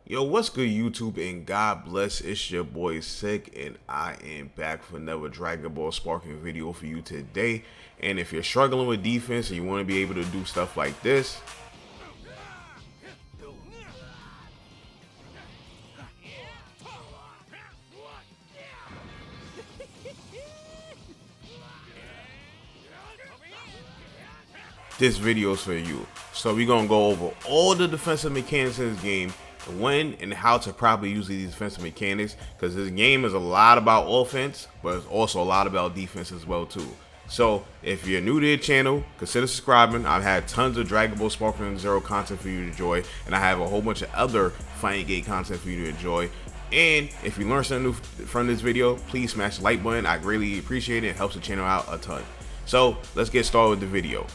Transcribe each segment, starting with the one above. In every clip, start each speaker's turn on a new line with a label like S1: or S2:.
S1: Yo, what's good, YouTube? And God bless. It's your boy Sick, and I am back for another Dragon Ball Sparking video for you today. And if you're struggling with defense and you want to be able to do stuff like this, this video is for you. So we're gonna go over all the defensive mechanics in this game, when and how to properly use these defensive mechanics, because this game is a lot about offense, but it's also a lot about defense as well too. So if you're new to the channel, consider subscribing. I've had tons of Dragon Ball Sparkling Zero content for you to enjoy, and I have a whole bunch of other Fighting Gate content for you to enjoy. And if you learn something new from this video, please smash the like button. I greatly appreciate it. It helps the channel out a ton. So let's get started with the video.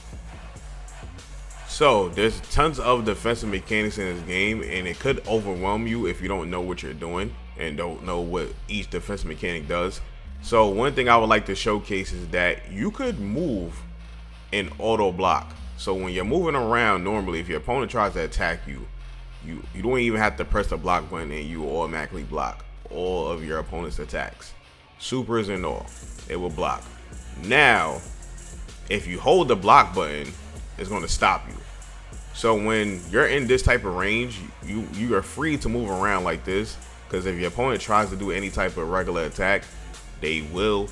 S1: So there's tons of defensive mechanics in this game, and it could overwhelm you if you don't know what you're doing and don't know what each defensive mechanic does. So one thing I would like to showcase is that you could move and auto block. So when you're moving around, normally if your opponent tries to attack you, you don't even have to press the block button and you automatically block all of your opponent's attacks. Supers and all, it will block. Now, if you hold the block button, it's going to stop you. So when you're in this type of range, you are free to move around like this, because if your opponent tries to do any type of regular attack, they will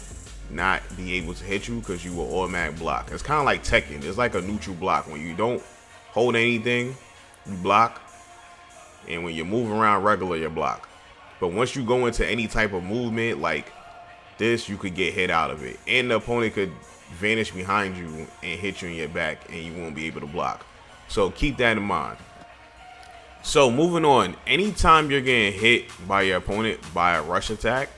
S1: not be able to hit you because you will automatic block. It's kind of like Tekken. It's like a neutral block. When you don't hold anything, you block, and when you move around regular, you block. But once you go into any type of movement like this, you could get hit out of it, and the opponent could vanish behind you and hit you in your back, and you won't be able to block. So keep that in mind. So moving on, anytime you're getting hit by your opponent by a rush attack,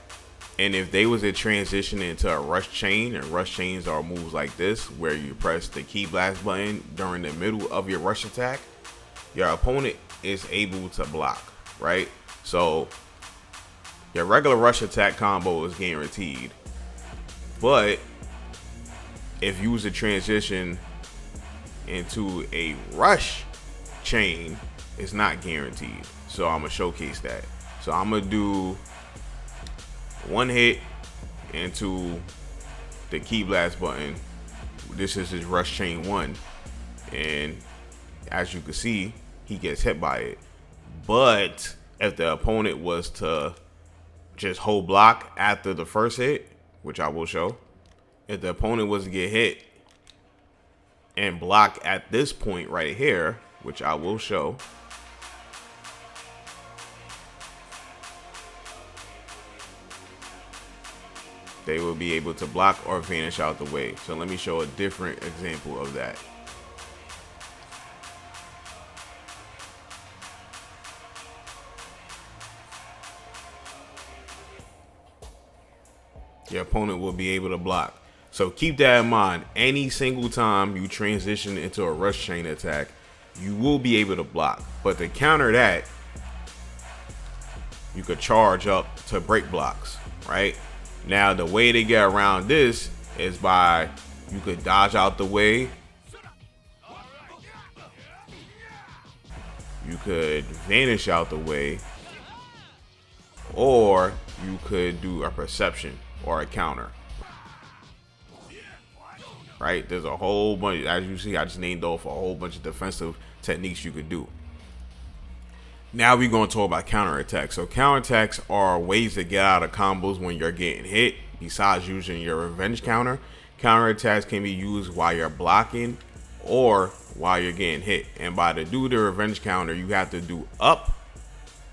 S1: and if they was to transition into a rush chain, and rush chains are moves like this where you press the key blast button during the middle of your rush attack, your opponent is able to block, right? So your regular rush attack combo is guaranteed, but if you was to transition into a rush chain, it's not guaranteed. So I'm gonna showcase that. So I'm gonna do one hit into the key blast button. This is his rush chain 1, and as you can see, he gets hit by it. But if the opponent was to just hold block after the first hit, which I will show, if the opponent was to get hit and block at this point right here, which I will show, they will be able to block or vanish out the way. So let me show a different example of that. Your opponent will be able to block. So keep that in mind. Any single time you transition into a rush chain attack, you will be able to block. But to counter that, you could charge up to break blocks, right? Now, the way to get around this is by, you could dodge out the way. You could vanish out the way. Or you could do a perception or a counter. Right, there's a whole bunch. As you see, I just named off a whole bunch of defensive techniques you could do. Now we're going to talk about counterattacks. So counterattacks are ways to get out of combos when you're getting hit. Besides using your revenge counter, counterattacks can be used while you're blocking or while you're getting hit. And by to do the revenge counter, you have to do up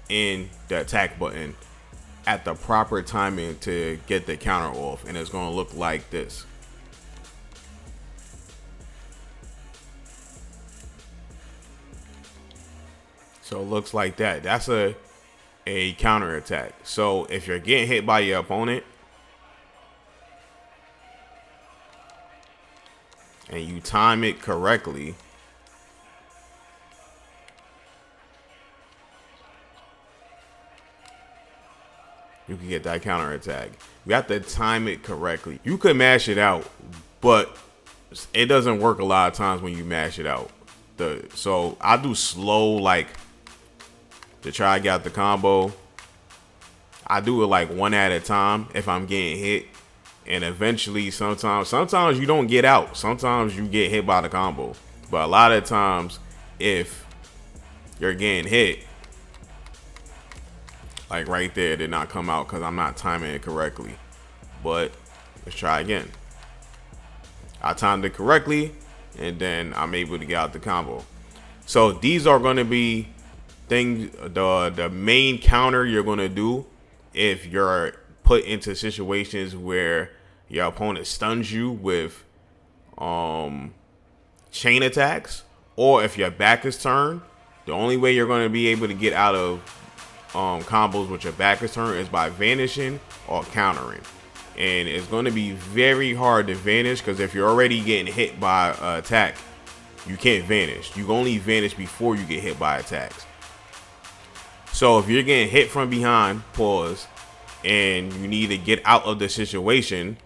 S1: in the attack button at the proper timing to get the counter off, and it's going to look like this. So it looks like that. That's a counter attack. So if you're getting hit by your opponent and you time it correctly, you can get that counter attack. You have to time it correctly. You could mash it out, but it doesn't work a lot of times when you mash it out. So I do slow, like to try to get out the combo. I do it like one at a time if I'm getting hit. And eventually, sometimes you don't get out. Sometimes you get hit by the combo. But a lot of times, if you're getting hit, like right there, it did not come out because I'm not timing it correctly. But let's try again. I timed it correctly, and then I'm able to get out the combo. So these are going to be things, the main counter you're going to do if you're put into situations where your opponent stuns you with chain attacks, or if your back is turned. The only way you're going to be able to get out of combos with your back is turned is by vanishing or countering. And it's going to be very hard to vanish, because if you're already getting hit by an attack, you can't vanish. You can only vanish before you get hit by attacks. So if you're getting hit from behind, pause, and you need to get out of the situation,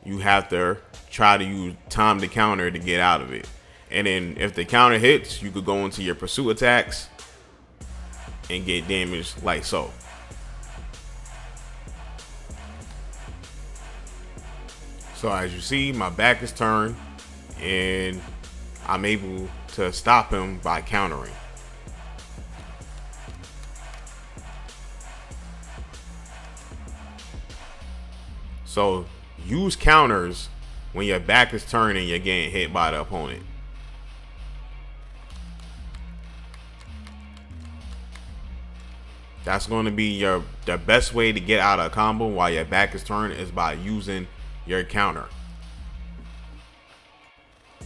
S1: you have to try to use time to counter to get out of it. And then if the counter hits, you could go into your pursuit attacks and get damaged like so. So as you see, my back is turned and I'm able to stop him by countering. So use counters when your back is turned and you're getting hit by the opponent. That's going to be the best way to get out of a combo while your back is turned, is by using your counter.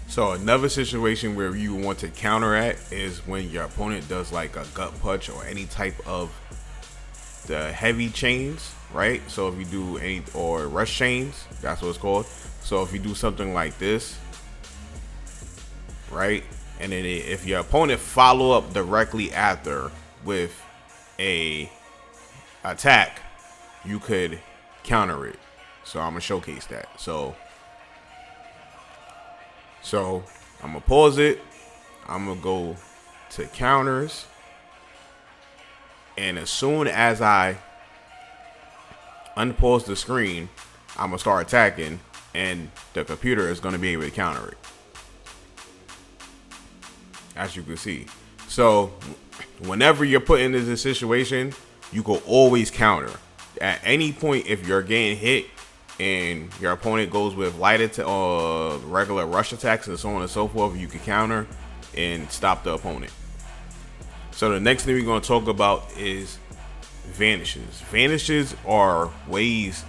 S1: So another situation where you want to counter at is when your opponent does like a gut punch or any type of the heavy chains, right? So if you do any, or rush chains, that's what it's called. So if you do something like this, right? And then if your opponent follow up directly after with a attack, you could counter it. So I'm gonna showcase that. So I'm gonna pause it. I'm gonna go to counters, and as soon as I unpause the screen, I'm gonna start attacking, and the computer is gonna be able to counter it, as you can see. So whenever you're put into this situation, you can always counter. At any point, if you're getting hit and your opponent goes with regular rush attacks and so on and so forth, you can counter and stop the opponent. So the next thing we're going to talk about is vanishes. Vanishes are ways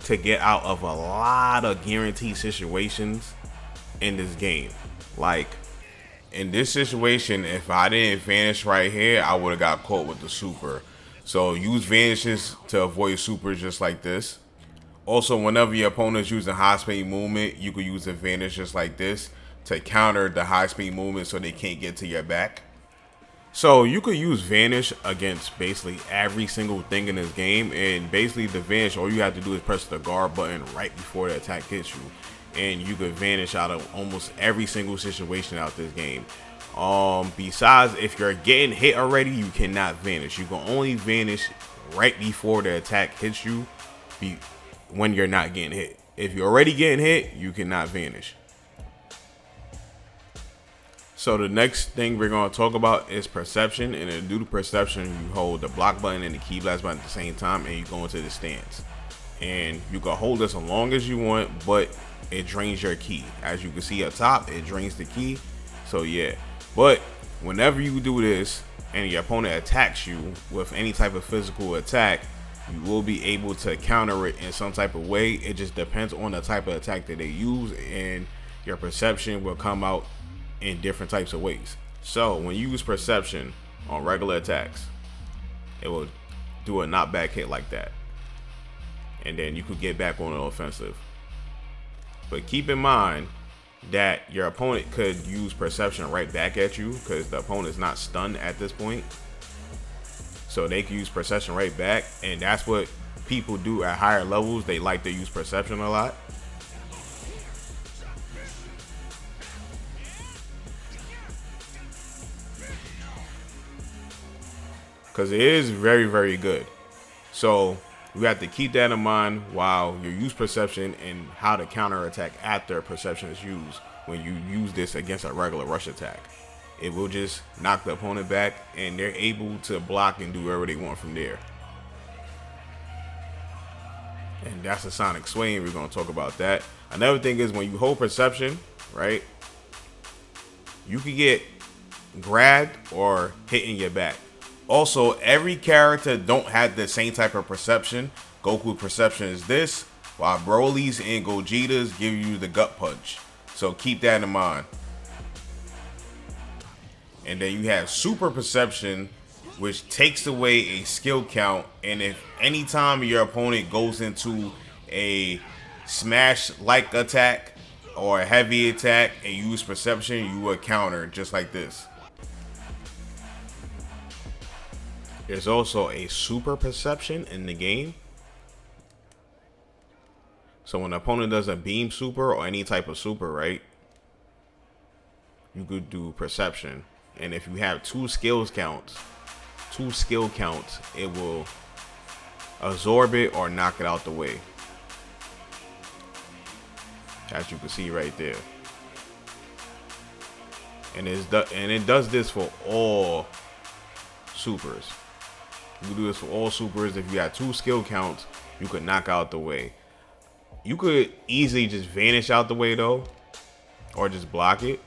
S1: to get out of a lot of guaranteed situations in this game. Like in this situation, if I didn't vanish right here, I would have got caught with the super. So use vanishes to avoid supers just like this. Also, whenever your opponent's using high speed movement, you could use a vanish just like this to counter the high speed movement so they can't get to your back. So you could use vanish against basically every single thing in this game, and basically the vanish, all you have to do is press the guard button right before the attack hits you, and you could vanish out of almost every single situation out this game. Besides, if you're getting hit already, you cannot vanish. You can only vanish right before the attack hits you, when you're not getting hit. If you're already getting hit, you cannot vanish. So the next thing we're going to talk about is perception. And to do the perception, you hold the block button and the key blast button at the same time, and you go into the stance. And you can hold this as long as you want, but it drains your key. As you can see up top, it drains the key. So yeah, but whenever you do this and your opponent attacks you with any type of physical attack, you will be able to counter it in some type of way. It just depends on the type of attack that they use, and your perception will come out in different types of ways. So when you use perception on regular attacks, it will do a knockback hit like that, and then you could get back on the offensive. But keep in mind that your opponent could use perception right back at you, because the opponent is not stunned at this point. So they can use perception right back, and that's what people do at higher levels. They like to use perception a lot. because it is very, very good. So you have to keep that in mind while you use perception and how to counterattack after perception is used. When you use this against a regular rush attack, it will just knock the opponent back, and they're able to block and do whatever they want from there. And that's the sonic swing. We're going to talk about that. Another thing is when you hold perception, right, you can get grabbed or hit in your back. Also, every character don't have the same type of perception. Goku perception is this, while Broly's and Gogeta's give you the gut punch. So keep that in mind. And then you have super perception, which takes away a skill count. And if anytime your opponent goes into a smash-like attack or a heavy attack and use perception, you will counter just like this. There's also a super perception in the game. So when the opponent does a beam super or any type of super, right, you could do perception. And if you have two skill counts, it will absorb it or knock it out the way. As you can see right there. And it does this for all supers. You can do this for all supers. If you have two skill counts, you could knock out the way. You could easily just vanish out the way though, or just block it.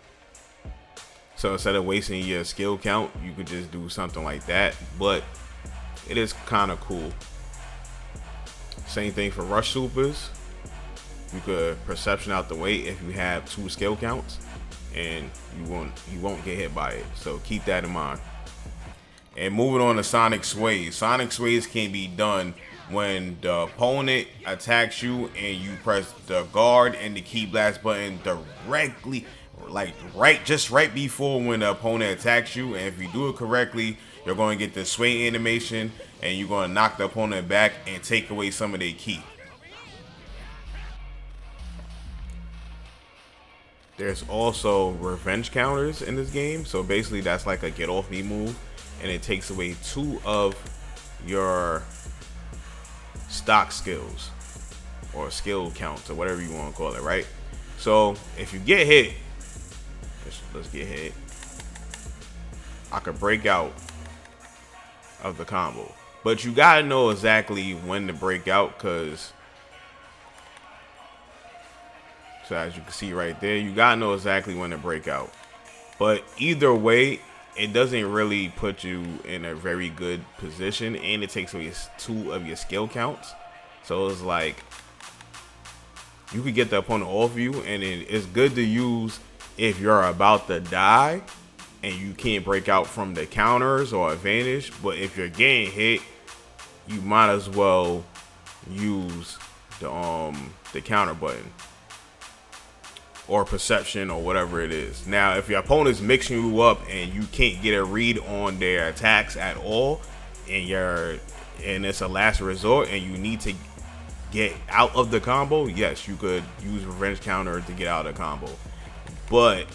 S1: So instead of wasting your skill count, you could just do something like that. But it is kind of cool. Same thing for rush supers. You could perception out the way if you have two skill counts, and you won't get hit by it. So keep that in mind. And moving on to sonic sways. Sonic sways can be done when the opponent attacks you and you press the guard and the key blast button directly, like just right before when the opponent attacks you. And if you do it correctly, you're going to get the sway animation and you're going to knock the opponent back and take away some of their ki. There's also revenge counters in this game. So basically that's like a get off me move, and it takes away 2 of your stock skills or skill counts or whatever you want to call it, right? So if you get hit, let's get hit, I could break out of the combo, but you gotta know exactly when to break out, because so as you can see right there, you gotta know exactly when to break out. But either way, it doesn't really put you in a very good position, and it takes away 2 of your skill counts. So it's like you could get the opponent off you, and it's good to use if you're about to die and you can't break out from the counters or advantage. But if you're getting hit, you might as well use the counter button or perception or whatever it is. Now, if your opponent's mixing you up and you can't get a read on their attacks at all, and it's a last resort and you need to get out of the combo, yes, you could use revenge counter to get out of the combo. But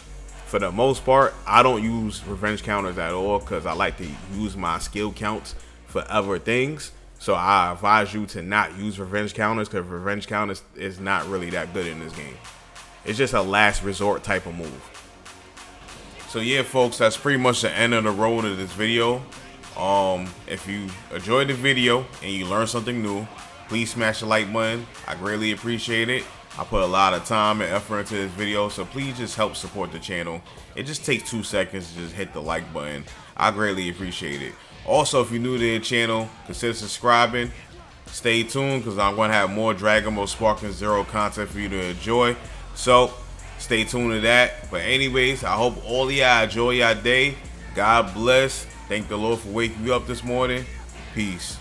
S1: for the most part, I don't use revenge counters at all, because I like to use my skill counts for other things. So I advise you to not use revenge counters, because revenge counters is not really that good in this game. It's just a last resort type of move. So yeah, folks, that's pretty much the end of the road of this video. If you enjoyed the video and you learned something new, please smash the like button. I greatly appreciate it. I put a lot of time and effort into this video, so please just help support the channel. It just takes 2 seconds to just hit the like button. I greatly appreciate it. Also, if you're new to the channel, consider subscribing. Stay tuned, because I'm going to have more Dragon Ball Sparking Zero content for you to enjoy. So stay tuned to that. But anyways, I hope all of y'all enjoy your day. God bless. Thank the Lord for waking you up this morning. Peace.